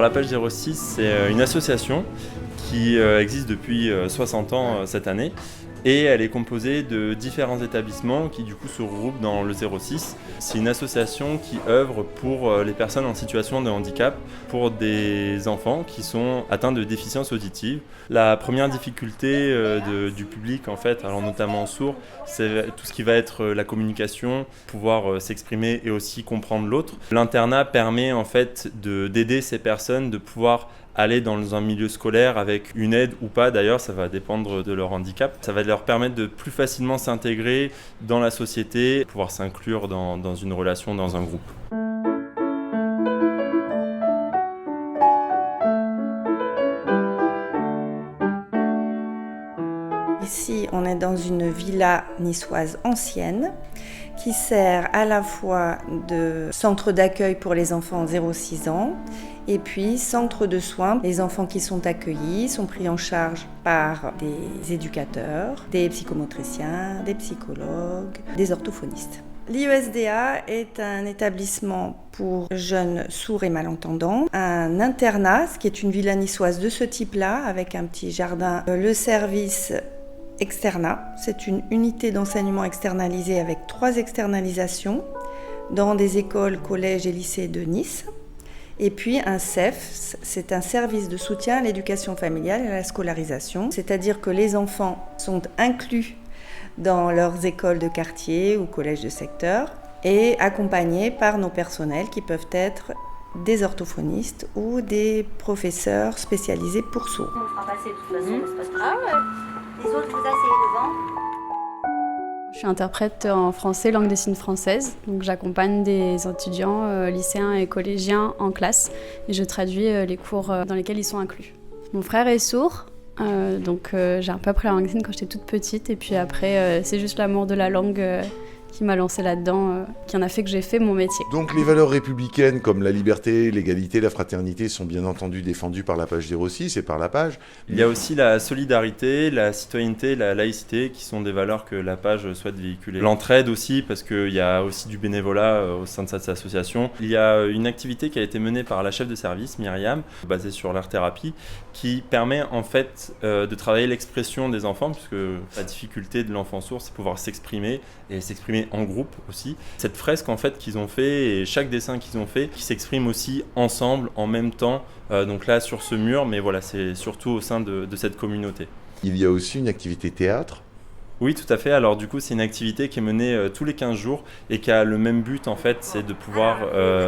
la page 06, c'est une association qui existe depuis 60 ans cette année. Et elle est composée de différents établissements qui du coup se regroupent dans le 06. C'est une association qui œuvre pour les personnes en situation de handicap, pour des enfants qui sont atteints de déficience auditive. La première difficulté du public, en fait, alors notamment sourd, c'est tout ce qui va être la communication, pouvoir s'exprimer et aussi comprendre l'autre. L'internat permet en fait d'aider ces personnes de pouvoir aller dans un milieu scolaire avec une aide ou pas, d'ailleurs ça va dépendre de leur handicap. Ça va leur permettre de plus facilement s'intégrer dans la société, pouvoir s'inclure dans une relation, dans un groupe. Ici, on est dans une villa niçoise ancienne qui sert à la fois de centre d'accueil pour les enfants 0-6 ans et puis centre de soins. Les enfants qui sont accueillis sont pris en charge par des éducateurs, des psychomotriciens, des psychologues, des orthophonistes. L'IESDA est un établissement pour jeunes sourds et malentendants, un internat, ce qui est une villa niçoise de ce type-là, avec un petit jardin. Le service Externat, c'est une unité d'enseignement externalisée avec 3 externalisations dans des écoles, collèges et lycées de Nice. Et puis un CEF, c'est un service de soutien à l'éducation familiale et à la scolarisation, c'est-à-dire que les enfants sont inclus dans leurs écoles de quartier ou collèges de secteur et accompagnés par nos personnels qui peuvent être des orthophonistes ou des professeurs spécialisés pour sourds. On fera passer de toute façon, c'est pas ouais. Les autres, vous asseyez devant. Je suis interprète en français, langue des signes française. Donc j'accompagne des étudiants lycéens et collégiens en classe et je traduis les cours dans lesquels ils sont inclus. Mon frère est sourd, donc j'ai un peu appris la langue des signes quand j'étais toute petite et puis après c'est juste l'amour de la langue qui m'a lancée là-dedans, qui en a fait que j'ai fait mon métier. Donc les valeurs républicaines comme la liberté, l'égalité, la fraternité sont bien entendu défendues par la page 06 et par la page. Il y a aussi la solidarité, la citoyenneté, la laïcité qui sont des valeurs que la page souhaite véhiculer. L'entraide aussi parce qu'il y a aussi du bénévolat au sein de cette association. Il y a une activité qui a été menée par la chef de service, Myriam, basée sur l'art-thérapie, qui permet en fait de travailler l'expression des enfants puisque la difficulté de l'enfant sourd c'est pouvoir s'exprimer et s'exprimer en groupe aussi. Cette fresque en fait qu'ils ont fait et chaque dessin qu'ils ont fait qui s'exprime aussi ensemble en même temps donc là sur ce mur mais voilà c'est surtout au sein de cette communauté. Il y a aussi une activité théâtre. Oui tout à fait, alors du coup c'est une activité qui est menée tous les 15 jours et qui a le même but en fait, c'est de pouvoir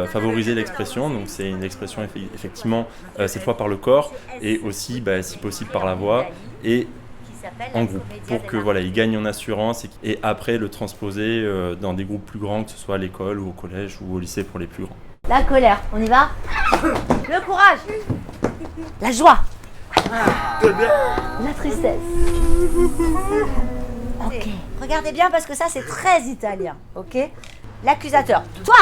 favoriser l'expression, donc c'est une expression effectivement cette fois par le corps et aussi si possible par la voix et en groupe, pour que voilà, ils gagnent en assurance et après le transposer dans des groupes plus grands, que ce soit à l'école ou au collège ou au lycée pour les plus grands. La colère, on y va. Le courage. La joie. La tristesse. Ok. Regardez bien parce que ça c'est très italien. Ok. L'accusateur. Toi.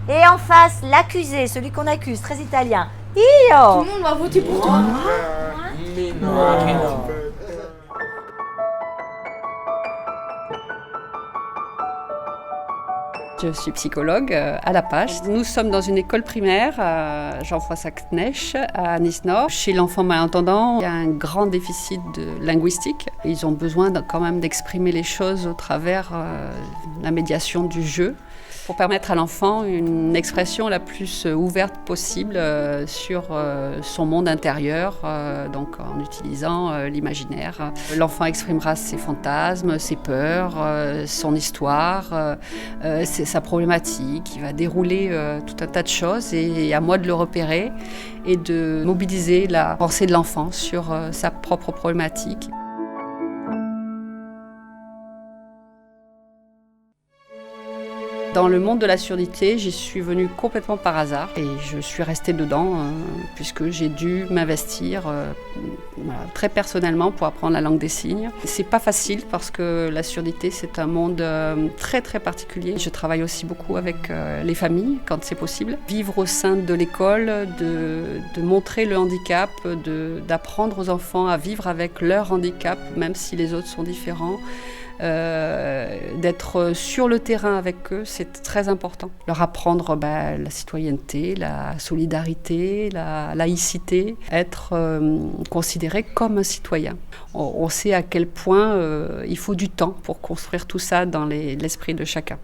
Et en face, l'accusé, celui qu'on accuse, très italien. Io. Tout le monde va voter pour toi. Mais non. Je suis psychologue à la page. Nous sommes dans une école primaire à Jean-François Knech à Nice-Nord. Chez l'enfant malentendant, il y a un grand déficit linguistique. Ils ont besoin quand même d'exprimer les choses au travers la médiation du jeu pour permettre à l'enfant une expression la plus ouverte possible sur son monde intérieur, donc en utilisant l'imaginaire. L'enfant exprimera ses fantasmes, ses peurs, son histoire, sa problématique. Il va dérouler tout un tas de choses et à moi de le repérer et de mobiliser la pensée de l'enfant sur sa propre problématique. Dans le monde de la surdité, j'y suis venue complètement par hasard et je suis restée dedans puisque j'ai dû m'investir très personnellement pour apprendre la langue des signes. C'est pas facile parce que la surdité c'est un monde très très particulier. Je travaille aussi beaucoup avec les familles quand c'est possible. Vivre au sein de l'école, de montrer le handicap, d'apprendre aux enfants à vivre avec leur handicap même si les autres sont différents. D'être sur le terrain avec eux, c'est c'est très important. Leur apprendre la citoyenneté, la solidarité, la laïcité, être considéré comme un citoyen. On sait à quel point il faut du temps pour construire tout ça dans l'esprit de chacun.